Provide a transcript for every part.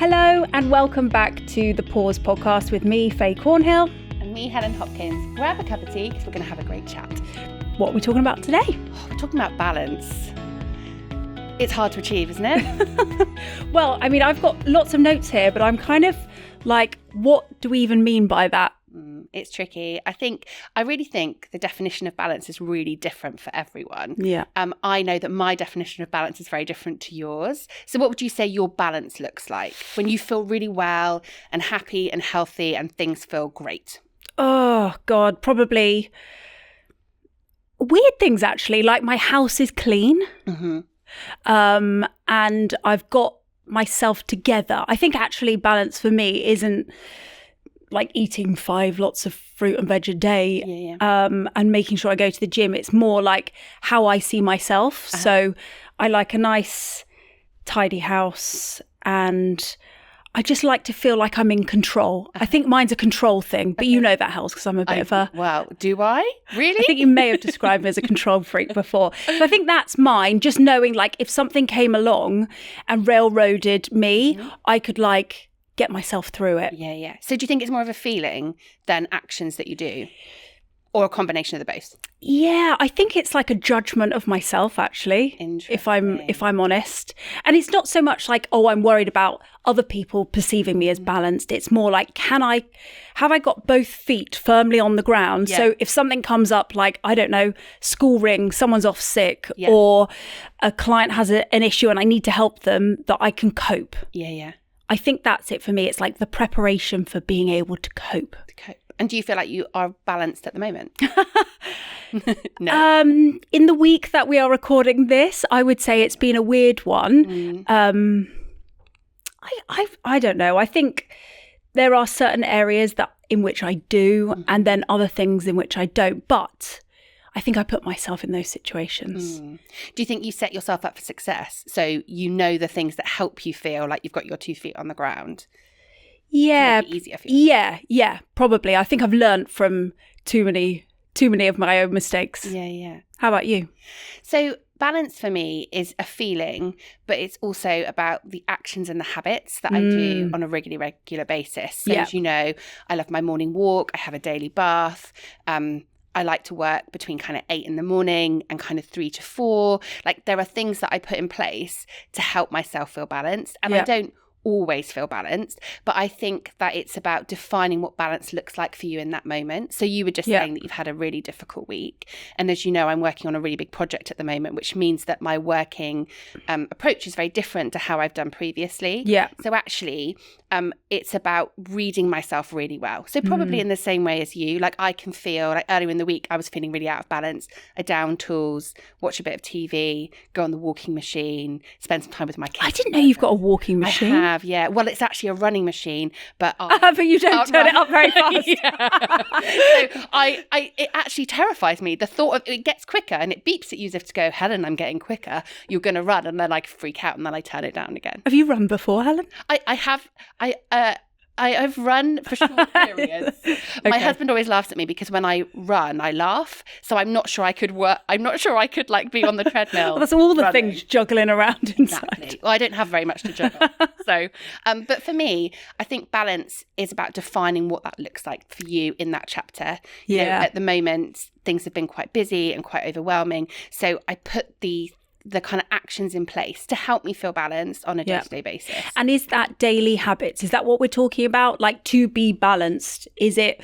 Hello and welcome back to the Pause podcast with me, Faye Cornhill. And me, Helen Hopkins. Grab a cup of tea because we're going to have a great chat. What are we talking about today? We're talking about balance. It's hard to achieve, isn't it? Well, I mean, I've got lots of notes here, but I'm kind of like, what do we even mean by that? It's tricky. I really think the definition of balance is really different for everyone. Yeah. I know that my definition of balance is very different to yours. So what would you say your balance looks like when you feel really well and happy and healthy and things feel great? Oh, God, probably weird things, actually. Like my house is clean and I've got myself together. I think actually balance for me isn't like eating 5 lots of fruit and veg a day and making sure I go to the gym. It's more like how I see myself. So I like a nice tidy house and I just like to feel like I'm in control. I think mine's a control thing, but you know that helps because I'm a bit of a... Well, do I? Really? I think you may have described me as a control freak before. So I think that's mine, just knowing like if something came along and railroaded me, I could like get myself through it. Yeah. So do you think it's more of a feeling than actions that you do? Or a combination of the both? Yeah, I think it's like a judgment of myself, actually, if I'm honest. And it's not so much like, oh, I'm worried about other people perceiving me as balanced. It's more like, have I got both feet firmly on the ground? Yeah. So if something comes up, like, I don't know, school ring, someone's off sick, or a client has an issue and I need to help them, that I can cope. Yeah. I think that's it for me. It's like the preparation for being able to cope. And do you feel like you are balanced at the moment? No. In the week that we are recording this, I would say it's been a weird one. I don't know. I think there are certain areas in which I do, and then other things in which I don't. But I think I put myself in those situations. Do you think you set yourself up for success? So you know the things that help you feel like you've got your 2 feet on the ground? Yeah. To make it easier for you? Yeah, probably. I think I've learned from too many of my own mistakes. Yeah. How about you? So balance for me is a feeling, but it's also about the actions and the habits that I do on a regular basis. So as you know, I love my morning walk. I have a daily bath. I like to work between kind of 8 in the morning and kind of 3 to 4. Like there are things that I put in place to help myself feel balanced. And I don't always feel balanced, but I think that it's about defining what balance looks like for you in that moment. So you were just saying that you've had a really difficult week, and as you know, I'm working on a really big project at the moment, which means that my working approach is very different to how I've done previously. So actually it's about reading myself really well. So probably in the same way as you, like I can feel like earlier in the week I was feeling really out of balance. I down tools, watch a bit of TV, go on the walking machine, spend some time with my kids. I didn't know you've got a walking machine. I have, yeah. Well, it's actually a running machine, but but you don't turn it up very fast. So it actually terrifies me. The thought of it gets quicker and it beeps at you as if to go, Helen, I'm getting quicker. You're going to run, and then I freak out and then I turn it down again. Have you run before, Helen? I've run for short periods. My husband always laughs at me because when I run, I laugh. So I'm not sure I could work. I'm not sure I could like be on the treadmill. Well, that's all the things juggling around inside. Exactly. Well, I don't have very much to juggle. So, but for me, I think balance is about defining what that looks like for you in that chapter. You know, at the moment, things have been quite busy and quite overwhelming. So I put the kind of actions in place to help me feel balanced on a day-to-day basis. And is that daily habits? Is that what we're talking about? Like to be balanced? Is it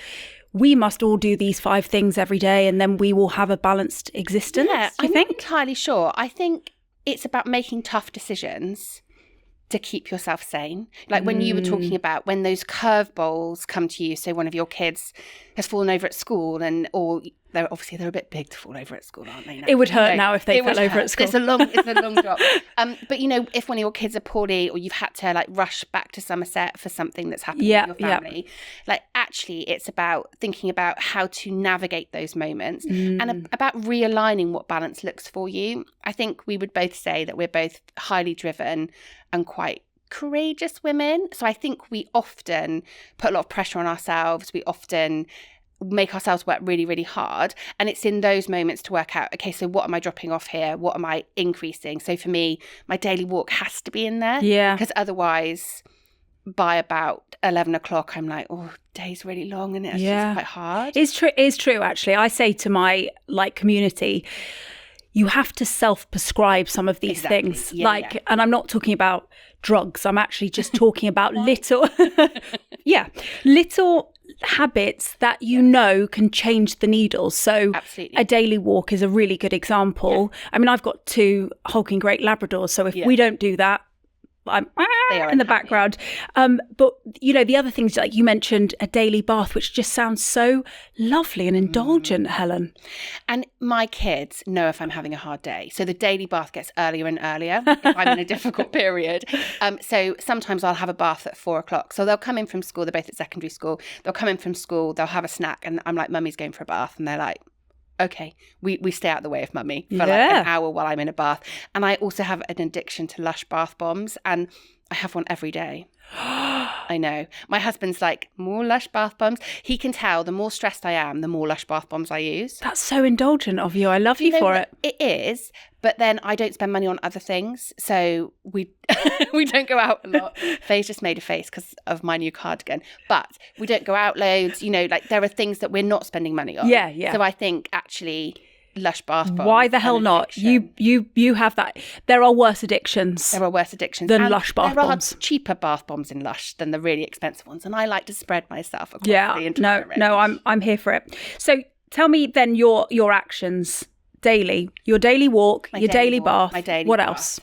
we must all do these 5 things every day and then we will have a balanced existence? Yeah, I'm not entirely sure. I think it's about making tough decisions to keep yourself sane. Like when you were talking about when those curveballs come to you, so one of your kids has fallen over at school or they're a bit big to fall over at school, aren't they? Now? It would hurt now if they fell over at school. It's a long drop. But you know, if one of your kids are poorly or you've had to like rush back to Somerset for something that's happened with your family, like actually it's about thinking about how to navigate those moments and about realigning what balance looks for you. I think we would both say that we're both highly driven and quite courageous women. So I think we often put a lot of pressure on ourselves. We often make ourselves work really, really hard. And it's in those moments to work out, okay, so what am I dropping off here? What am I increasing? So for me, my daily walk has to be in there. Yeah. Because otherwise by about 11 o'clock, I'm like, oh, day's really long and it's just quite hard. It's true, actually. I say to my community, you have to self-prescribe some of these things. And I'm not talking about drugs. I'm actually just talking about little habits that can change the needle. So absolutely. A daily walk is a really good example. I mean, I've got 2 hulking great Labradors. So if we don't do that, I'm in the background. But, the other things, like you mentioned, a daily bath, which just sounds so lovely and indulgent, Helen. And my kids know if I'm having a hard day. So the daily bath gets earlier and earlier if I'm in a difficult period. So sometimes I'll have a bath at 4 o'clock. So they'll come in from school. They're both at secondary school. They'll come in from school. They'll have a snack. And I'm like, Mummy's going for a bath. And they're like, okay, we stay out of the way of Mummy for like an hour while I'm in a bath. And I also have an addiction to Lush bath bombs, and I have one every day. I know. My husband's like, more Lush bath bombs. He can tell the more stressed I am, the more Lush bath bombs I use. That's so indulgent of you. I love you for it. It is, but then I don't spend money on other things. So we don't go out a lot. Faye's just made a face because of my new cardigan. But we don't go out loads. Like there are things that we're not spending money on. Yeah. So I think actually Lush bath bombs. Why the hell not? You have that. There are worse addictions. There are worse addictions than Lush bath bombs. There are cheaper bath bombs in Lush than the really expensive ones, and I like to spread myself across the entire range. No, I'm here for it. So tell me then your actions daily. Your daily walk, your daily bath. My daily what bath. else?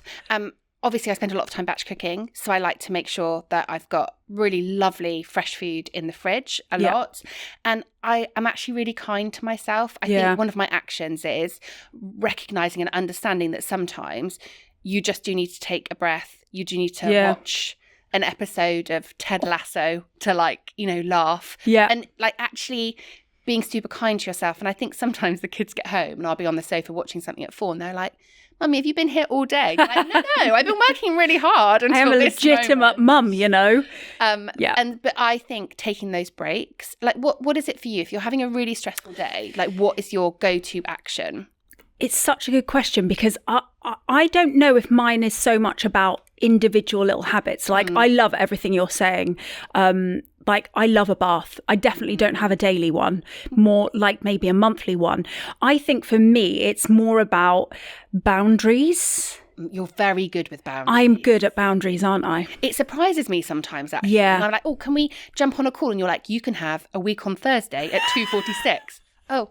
Obviously, I spend a lot of time batch cooking, so I like to make sure that I've got really lovely fresh food in the fridge a lot. And I am actually really kind to myself. I think one of my actions is recognizing and understanding that sometimes you just do need to take a breath. You do need to watch an episode of Ted Lasso to laugh. Yeah. And actually being super kind to yourself. And I think sometimes the kids get home and I'll be on the sofa watching something at 4 and they're like, Mummy, have you been here all day? Like, no, I've been working really hard until I am a legitimate mum, But I think taking those breaks, what is it for you? If you're having a really stressful day, what is your go-to action? It's such a good question because I don't know if mine is so much about individual little habits. I love everything you're saying. I love a bath. I definitely don't have a daily one, more like maybe a monthly one. I think for me, it's more about boundaries. You're very good with boundaries. I'm good at boundaries, aren't I? It surprises me sometimes, actually. Yeah. And I'm like, can we jump on a call? And you're like, you can have a week on Thursday at 2:46. Oh,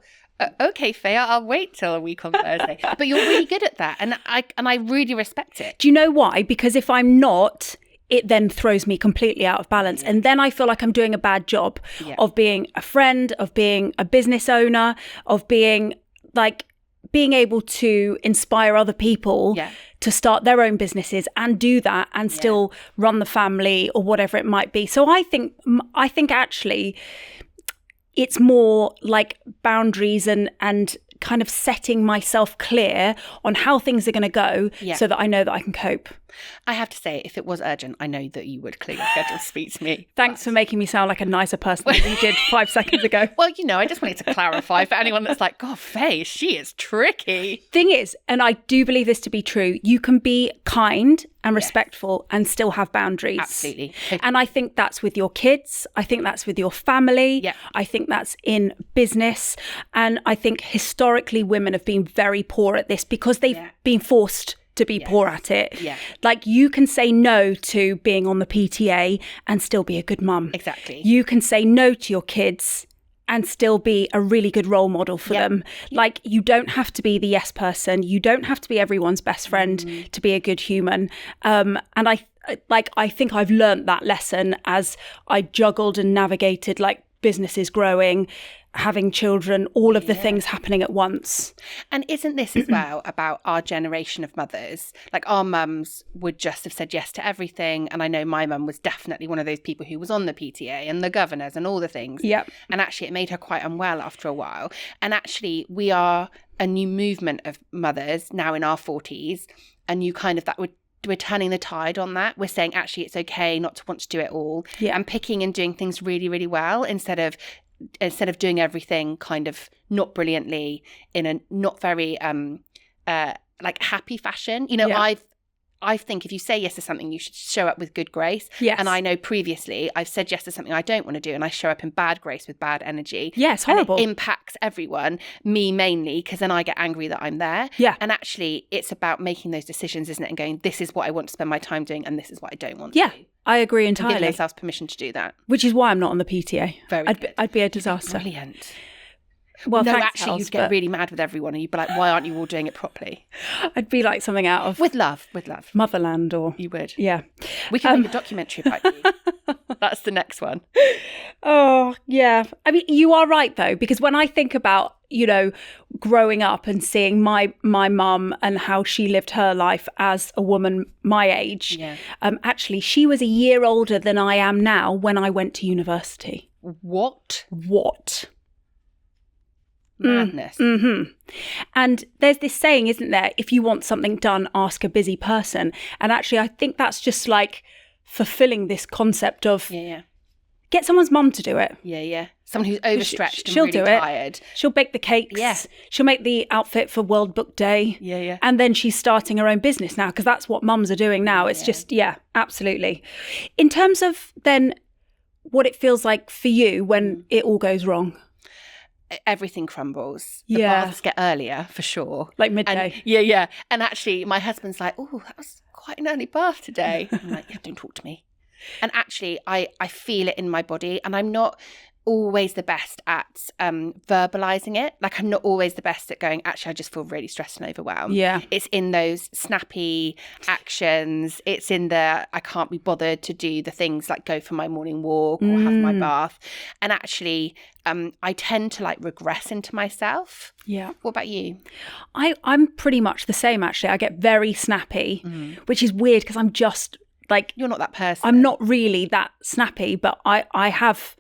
okay, Faye, I'll wait till a week on Thursday. But you're really good at that. And I really respect it. Do you know why? Because if I'm not, it then throws me completely out of balance. And then I feel like I'm doing a bad job of being a friend, of being a business owner, of being able to inspire other people to start their own businesses and do that and still run the family or whatever it might be. So I think actually it's more like boundaries and kind of setting myself clear on how things are going to go so that I know that I can cope. I have to say, if it was urgent, I know that you would clear your schedule to speak to me. Thanks for making me sound like a nicer person than you did 5 seconds ago. Well, I just wanted to clarify for anyone that's like, God, Faye, she is tricky. Thing is, and I do believe this to be true, you can be kind and respectful and still have boundaries. Absolutely. And I think that's with your kids. I think that's with your family. Yeah. I think that's in business. And I think historically women have been very poor at this because they've been forced to be poor at it. Yeah. You can say no to being on the PTA and still be a good mum. Exactly. You can say no to your kids and still be a really good role model for them. You don't have to be the yes person. You don't have to be everyone's best friend to be a good human. And I think I've learned that lesson as I juggled and navigated businesses growing, having children, all of the things happening at once. And isn't this as well about our generation of mothers? Our mums would just have said yes to everything. And I know my mum was definitely one of those people who was on the PTA and the governors and all the things. Yep. And actually it made her quite unwell after a while. And actually we are a new movement of mothers now in our 40s. And we're turning the tide on that. We're saying actually it's okay not to want to do it all and picking and doing things really, really well instead of doing everything kind of not brilliantly in a not very happy fashion. I think if you say yes to something, you should show up with good grace. Yes. And I know previously I've said yes to something I don't want to do, and I show up in bad grace with bad energy. Yeah, it's horrible. And it impacts everyone, me mainly, because then I get angry that I'm there. Yeah. And actually, it's about making those decisions, isn't it? And going, this is what I want to spend my time doing, and this is what I don't want to do. I agree entirely. And giving ourselves permission to do that. Which is why I'm not on the PTA. Very good. I'd be a disaster. Brilliant. Well, no, thanks, actually, Els, you'd get really mad with everyone, and you'd be like, why aren't you all doing it properly? I'd be like something out of... With love. Motherland or... You would. Yeah. We can make a documentary about you. That's the next one. Oh, yeah. I mean, you are right, though, because when I think about, you know, growing up and seeing my mum and how she lived her life as a woman my age, actually, she was a year older than I am now when I went to university. What? Madness. Mm-hmm. And there's this saying, isn't there? If you want something done, ask a busy person. And actually, I think that's just like fulfilling this concept of get someone's mum to do it. Yeah. Someone who's overstretched She'll and really do it. tired. She'll bake the cakes. Yeah. She'll make the outfit for World Book Day. Yeah. And then she's starting her own business now, because that's what mums are doing now. It's just, absolutely. In terms of then what it feels like for you when it all goes wrong. Everything crumbles. The baths get earlier, for sure. Like midday. And, And actually, my husband's like, oh, that was quite an early bath today. I'm like, yeah, don't talk to me. And actually, I feel it in my body, and I'm not always the best at verbalizing it. Like, I'm not always the best at going, actually, I just feel really stressed and overwhelmed. Yeah. It's in those snappy actions. It's in the, I can't be bothered to do the things like go for my morning walk or have my bath. And actually, I tend to like regress into myself. Yeah. What about you? I'm pretty much the same, actually. I get very snappy, which is weird because I'm just like... You're not that person. I'm not really that snappy, but I have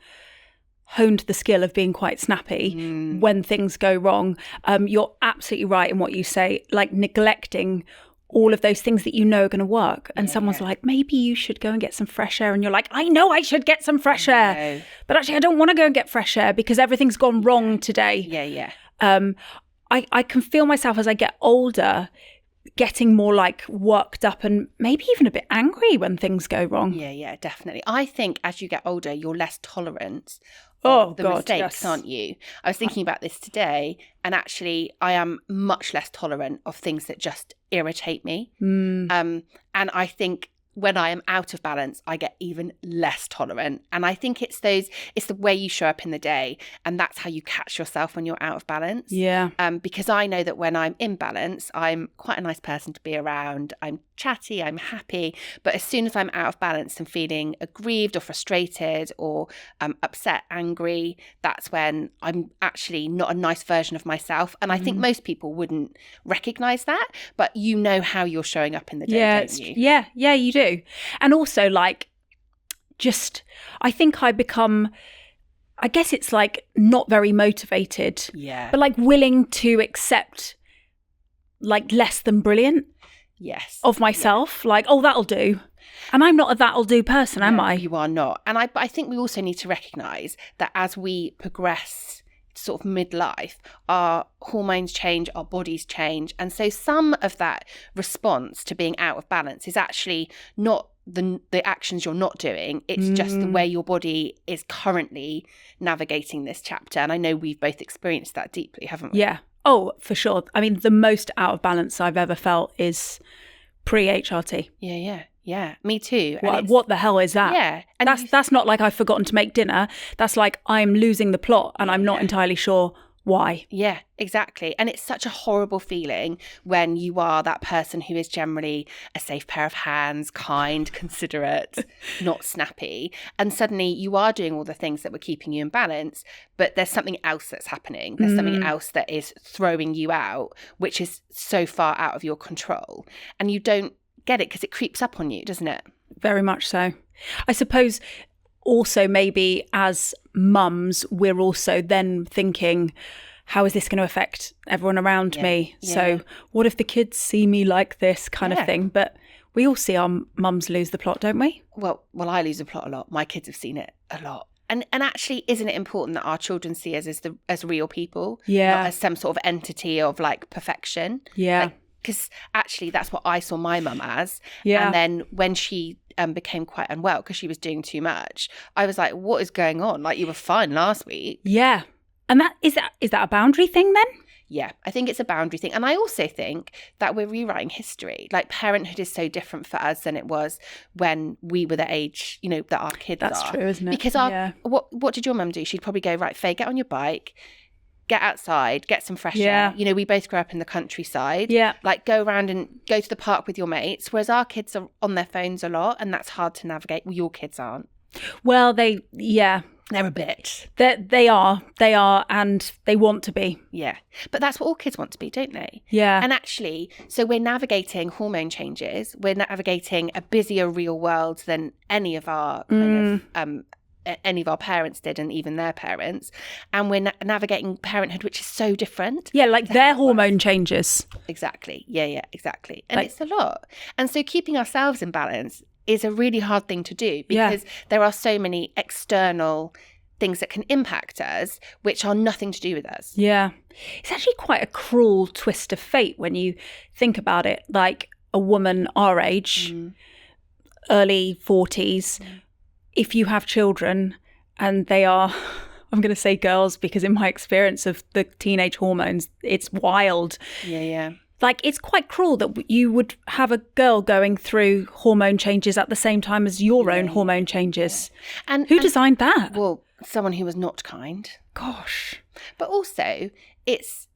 honed the skill of being quite snappy when things go wrong. You're absolutely right in what you say, like neglecting all of those things that you know are going to work. And someone's like, maybe you should go and get some fresh air. And you're like, I know I should get some fresh air. But actually, I don't want to go and get fresh air because everything's gone wrong today. Yeah. I can feel myself as I get older getting more like worked up and maybe even a bit angry when things go wrong. Yeah, definitely. I think as you get older, you're less tolerant of the mistakes, aren't you? I was thinking about this today, and actually I am much less tolerant of things that just irritate me. And I think when I am out of balance, I get even less tolerant. And I think it's the way you show up in the day, and that's how you catch yourself when you're out of balance. Yeah. Because I know that when I'm in balance, I'm quite a nice person to be around. I'm chatty, I'm happy. But as soon as I'm out of balance and feeling aggrieved or frustrated or upset, angry, that's when I'm actually not a nice version of myself. And I think most people wouldn't recognize that, but you know how you're showing up in the day, don't you? Yeah, you do. And also, like, just, I think I become, I guess it's like not very motivated. Yeah. But like willing to accept like less than brilliant. Yes. Of myself. Yeah. Like, oh, that'll do. And I'm not a that'll do person, am I? You are not. And I think we also need to recognise that as we progress sort of midlife, our hormones change, our bodies change. And so some of that response to being out of balance is actually not the actions you're not doing. It's just the way your body is currently navigating this chapter. And I know we've both experienced that deeply, haven't we? Yeah. Oh, for sure. I mean, the most out of balance I've ever felt is pre-HRT. Yeah, me too. What the hell is that? Yeah. And that's not like I've forgotten to make dinner. That's like I'm losing the plot and I'm not entirely sure why. Yeah, exactly. And it's such a horrible feeling when you are that person who is generally a safe pair of hands, kind, considerate, not snappy. And suddenly you are doing all the things that were keeping you in balance, but there's something else that's happening. There's something else that is throwing you out, which is so far out of your control. And you don't get it because it creeps up on you, doesn't it? Very much so. I suppose also maybe as mums, we're also then thinking, how is this going to affect everyone around me? Yeah. So what if the kids see me like this kind of thing? But we all see our mums lose the plot, don't we? Well, I lose the plot a lot. My kids have seen it a lot. And actually, isn't it important that our children see us as real people? Yeah. Not as some sort of entity of like perfection? Yeah. Like, because actually that's what I saw my mum as. Yeah. And then when she became quite unwell because she was doing too much, I was like, what is going on? Like, you were fine last week. Yeah. And is that a boundary thing then? Yeah, I think it's a boundary thing. And I also think that we're rewriting history. Like, parenthood is so different for us than it was when we were the age, you know, that our kids are. That's true, isn't it? Because what did your mum do? She'd probably go, right, Faye, get on your bike, get outside, get some fresh air. You know, we both grew up in the countryside. Yeah. Like, go around and go to the park with your mates. Whereas our kids are on their phones a lot, and that's hard to navigate. Well, your kids aren't. Well, they're a bit. They are, and they want to be. Yeah. But that's what all kids want to be, don't they? Yeah. And actually, so we're navigating hormone changes. We're navigating a busier real world than any of our any of our parents did, and even their parents. And we're navigating parenthood, which is so different. Yeah, like their hormone changes. Exactly. Yeah, exactly. And it's a lot. And so keeping ourselves in balance is a really hard thing to do, because there are so many external things that can impact us which are nothing to do with us. Yeah. It's actually quite a cruel twist of fate when you think about it. Like, a woman our age, early 40s, if you have children and they are, I'm going to say girls, because in my experience of the teenage hormones, it's wild. Yeah. Like, it's quite cruel that you would have a girl going through hormone changes at the same time as your own hormone changes. Yeah. And who designed that? Well, someone who was not kind. Gosh. But also, it's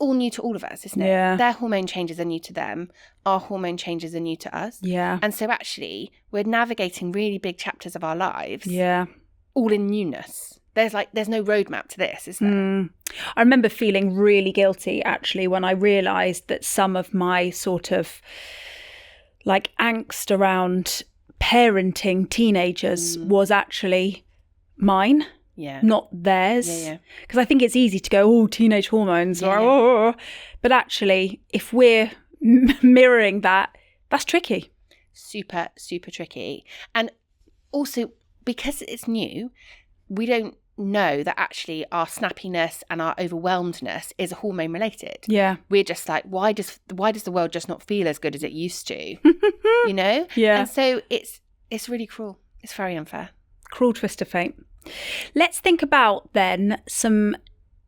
all new to all of us, isn't it? Yeah. Their hormone changes are new to them. Our hormone changes are new to us. Yeah. And so actually, we're navigating really big chapters of our lives. Yeah. All in newness. There's no roadmap to this, is there? I remember feeling really guilty, actually, when I realised that some of my sort of like angst around parenting teenagers was actually mine, not theirs. Yeah. Because I think it's easy to go, oh, teenage hormones, but actually, if we're mirroring that, that's tricky. Super, super tricky. And also, because it's new, we don't know that actually our snappiness and our overwhelmedness is hormone related. Yeah. We're just like, why does the world just not feel as good as it used to? You know? Yeah. And so it's really cruel. It's very unfair. Cruel twist of fate. Let's think about then some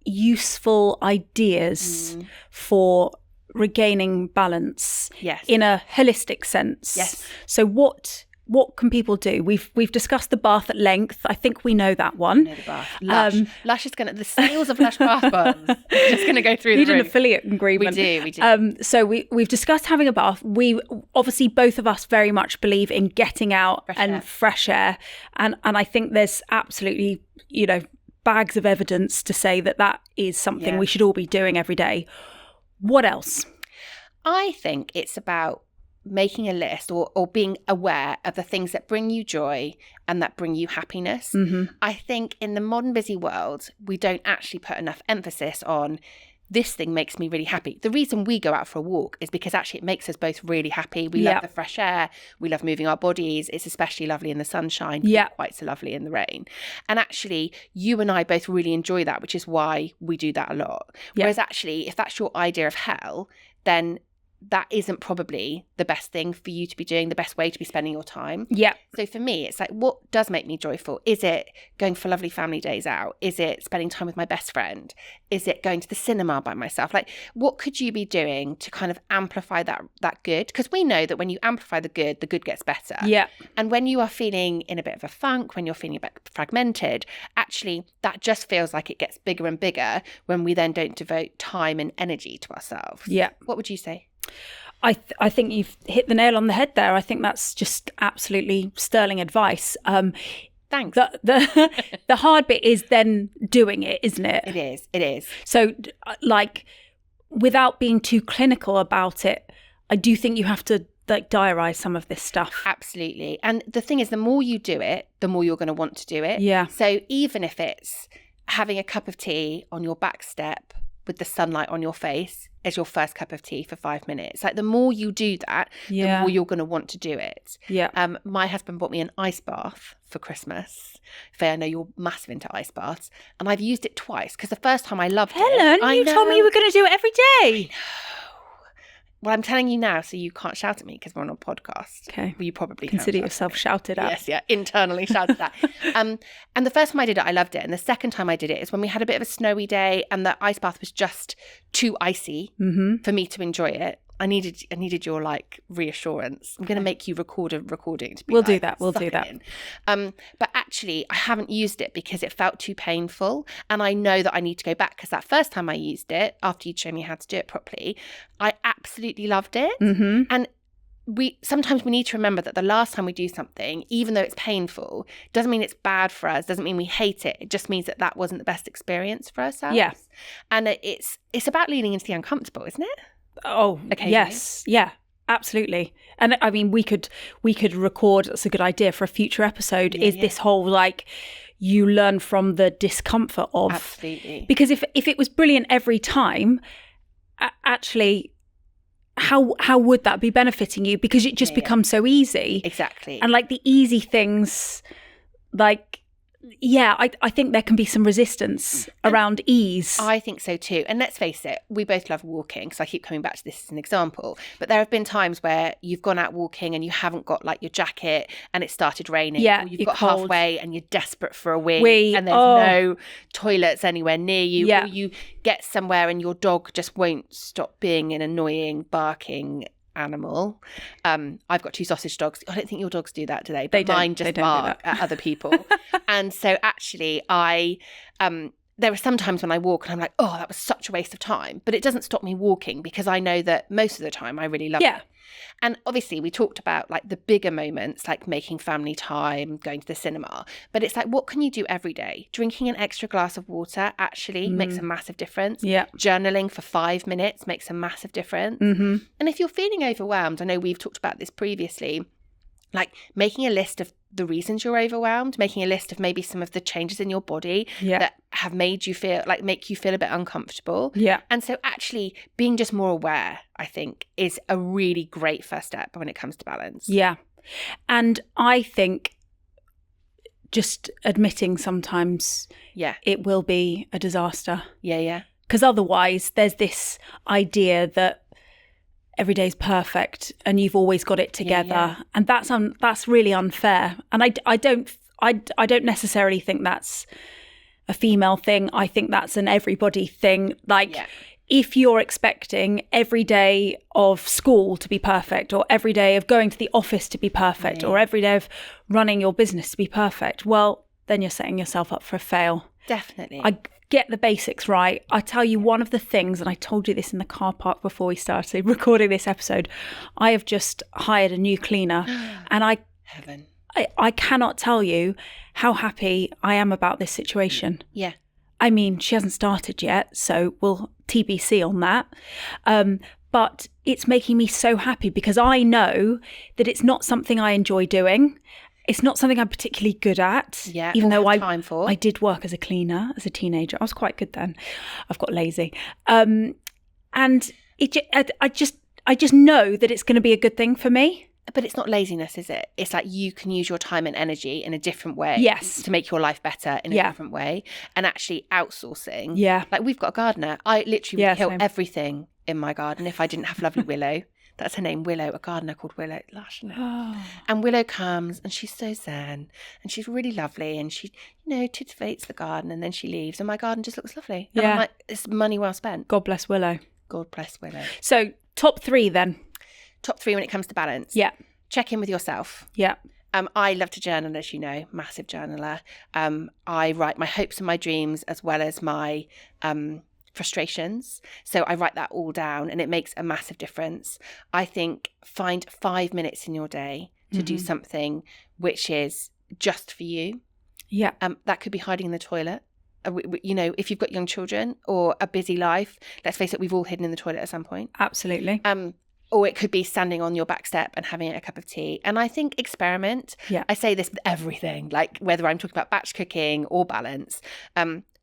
useful ideas for regaining balance in a holistic sense. Yes. So what can people do? We've discussed the bath at length. I think we know that one. The bath. Lush. Lush is the sales of Lush bath bombs are just going to go through the roof. We need an affiliate agreement. We do. So we've discussed having a bath. We obviously, both of us very much believe in getting out fresh air. And I think there's absolutely, bags of evidence to say that is something we should all be doing every day. What else? I think it's about making a list or being aware of the things that bring you joy and that bring you happiness. I think in the modern busy world, we don't actually put enough emphasis on this thing makes me really happy. The reason we go out for a walk is because actually it makes us both really happy. We love the fresh air. We love moving our bodies. It's especially lovely in the sunshine. Not quite so lovely in the rain. And actually, you and I both really enjoy that, which is why we do that a lot. Whereas actually, if that's your idea of hell, then that isn't probably the best thing for you to be doing, the best way to be spending your time. Yeah. So for me, it's like, what does make me joyful? Is it going for lovely family days out? Is it spending time with my best friend? Is it going to the cinema by myself? Like, what could you be doing to kind of amplify that good? Because we know that when you amplify the good gets better. Yeah. And when you are feeling in a bit of a funk, when you're feeling a bit fragmented, actually that just feels like it gets bigger and bigger when we then don't devote time and energy to ourselves. Yeah. What would you say? I think you've hit the nail on the head there. I think that's just absolutely sterling advice. Thanks. The hard bit is then doing it, isn't it? It is. So, like, without being too clinical about it, I do think you have to diarise some of this stuff. Absolutely. And the thing is, the more you do it, the more you're going to want to do it. Yeah. So even if it's having a cup of tea on your back step with the sunlight on your face as your first cup of tea for 5 minutes. Like, the more you do that, the more you're going to want to do it. Yeah. My husband bought me an ice bath for Christmas. Faye, I know you're massive into ice baths. And I've used it twice because the first time I loved Helen, it. you told me you were going to do it every day. Well, I'm telling you now, so you can't shout at me because we're on a podcast. Okay. Well, you probably consider yourself shouted at. Yes, yeah, internally shouted at. And the first time I did it, I loved it. And the second time I did it is when we had a bit of a snowy day and the ice bath was just too icy for me to enjoy it. I needed your like reassurance. I'm going to make you record a recording. We'll do that. We'll do that. But actually, I haven't used it because it felt too painful, and I know that I need to go back because that first time I used it, after you'd shown me how to do it properly, I absolutely loved it. And sometimes we need to remember that the last time we do something, even though it's painful, doesn't mean it's bad for us. Doesn't mean we hate it. It just means that wasn't the best experience for ourselves. Yeah. And it's about leaning into the uncomfortable, isn't it? Oh, okay, yes. Yeah, absolutely. And I mean, we could record, that's a good idea for a future episode, this whole like, you learn from the discomfort of. Absolutely. Because if it was brilliant every time, actually, how would that be benefiting you? Because it just becomes so easy. Exactly. And like the easy things, like, I think there can be some resistance around ease. I think so too. And let's face it, we both love walking. So I keep coming back to this as an example. But there have been times where you've gone out walking and you haven't got like your jacket and it started raining. Yeah, or you've got cold. Halfway and you're desperate for a wee and there's no toilets anywhere near you. Yeah. Or you get somewhere and your dog just won't stop being an annoying, barking animal. I've got 2 sausage dogs. I don't think your dogs do that, do they? But mine just bark at other people. And so actually there are some times when I walk and I'm like, oh, that was such a waste of time. But it doesn't stop me walking because I know that most of the time I really love it. And obviously we talked about like the bigger moments, like making family time, going to the cinema. But it's like, what can you do every day? Drinking an extra glass of water actually makes a massive difference. Yeah. Journaling for 5 minutes makes a massive difference. And if you're feeling overwhelmed, I know we've talked about this previously, like making a list of the reasons you're overwhelmed, making a list of maybe some of the changes in your body that have made you make you feel a bit uncomfortable. Yeah. And so actually being just more aware, I think, is a really great first step when it comes to balance. Yeah. And I think just admitting sometimes it will be a disaster. Yeah. Because otherwise there's this idea that every day's perfect and you've always got it together, and that's really unfair. And I don't necessarily think that's a female thing. I think that's an everybody thing. Like if you're expecting every day of school to be perfect, or every day of going to the office to be perfect, or every day of running your business to be perfect, well, then you're setting yourself up for a fail. Definitely. I get the basics right. I tell you, one of the things, and I told you this in the car park before we started recording this episode, I have just hired a new cleaner, and I cannot tell you how happy I am about this situation. Yeah. I mean, she hasn't started yet, so we'll TBC on that. But it's making me so happy because I know that it's not something I enjoy doing. It's not something I'm particularly good at. Yeah, even though I did work as a cleaner as a teenager. I was quite good then. I've got lazy. And I just know that it's going to be a good thing for me. But it's not laziness, is it? It's like you can use your time and energy in a different way. Yes. To make your life better in a different way. And actually outsourcing. Yeah. Like we've got a gardener. I literally would kill same. everything in my garden if I didn't have lovely Willow. That's her name, Willow, a gardener called Willow. Lush, isn't it? Oh. And Willow comes and she's so zen and she's really lovely and she, titivates the garden and then she leaves and my garden just looks lovely. And I'm like, it's money well spent. God bless Willow. God bless Willow. So top 3 then. Top 3 when it comes to balance. Yeah. Check in with yourself. Yeah. I love to journal, as you know, massive journaler. I write my hopes and my dreams as well as my frustrations. So I write that all down and it makes a massive difference. I think find 5 minutes in your day to do something which is just for you. Yeah. That could be hiding in the toilet. If you've got young children or a busy life, let's face it, we've all hidden in the toilet at some point. Absolutely. Or it could be standing on your back step and having a cup of tea. And I think experiment. Yeah. I say this with everything, like whether I'm talking about batch cooking or balance.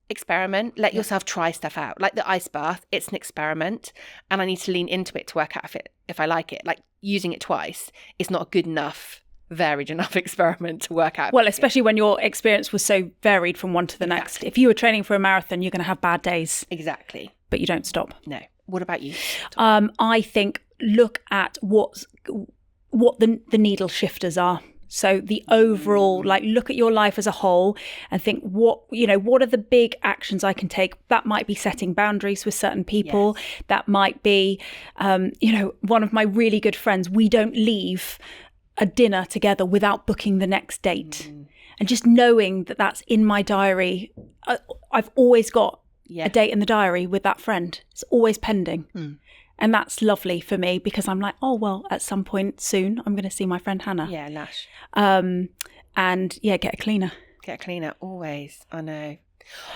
Experiment, let yourself try stuff out. Like the ice bath, it's an experiment and I need to lean into it to work out if I like it. Like using it twice is not a good enough, varied enough experiment to work out. Well, especially when your experience was so varied from one to the next. If you were training for a marathon, you're going to have bad days. Exactly. But you don't stop. No. What about you? I think look at what the needle shifters are. So the overall, like, look at your life as a whole and think, what are the big actions I can take? That might be setting boundaries with certain people. Yes. That might be, one of my really good friends, we don't leave a dinner together without booking the next date. And just knowing that that's in my diary, I've always got a date in the diary with that friend. It's always pending. And that's lovely for me because I'm like, oh, well, at some point soon, I'm going to see my friend Hannah. Yeah, Lush. And get a cleaner. Get a cleaner, always. I know.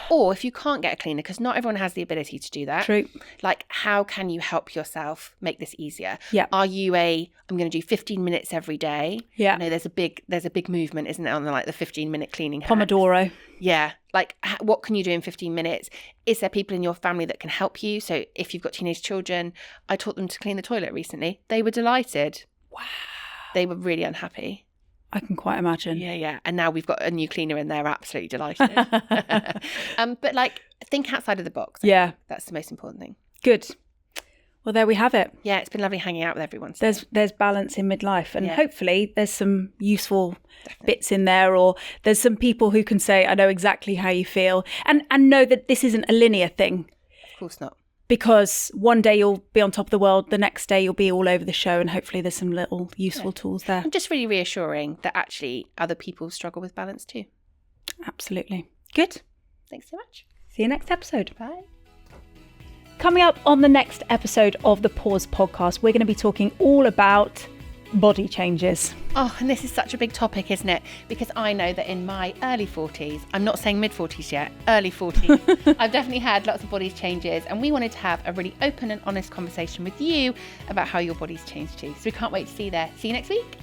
Or if you can't get a cleaner, because not everyone has the ability to do that. True. Like, how can you help yourself make this easier? Yeah. Are you I'm going to do 15 minutes every day? Yeah. I know there's a big movement, isn't there, on the 15-minute cleaning hacks? Pomodoro. Yeah. Like, what can you do in 15 minutes? Is there people in your family that can help you? So if you've got teenage children, I taught them to clean the toilet recently. They were delighted. Wow. They were really unhappy. I can quite imagine. Yeah. And now we've got a new cleaner and they're absolutely delighted. But think outside of the box. Yeah. That's the most important thing. Good. Well, there we have it. Yeah, it's been lovely hanging out with everyone. There's balance in midlife, and hopefully there's some useful bits in there, or there's some people who can say, I know exactly how you feel, and know that this isn't a linear thing. Of course not. Because one day you'll be on top of the world, the next day you'll be all over the show, and hopefully there's some little useful tools there. And just really reassuring that actually other people struggle with balance too. Absolutely. Good. Thanks so much. See you next episode. Bye. Coming up on the next episode of the Pause podcast, we're going to be talking all about body changes. Oh, and this is such a big topic, isn't it? Because I know that in my early 40s, I'm not saying mid-40s yet, early 40s, I've definitely had lots of body changes, and we wanted to have a really open and honest conversation with you about how your body's changed too. So we can't wait to see you there. See you next week.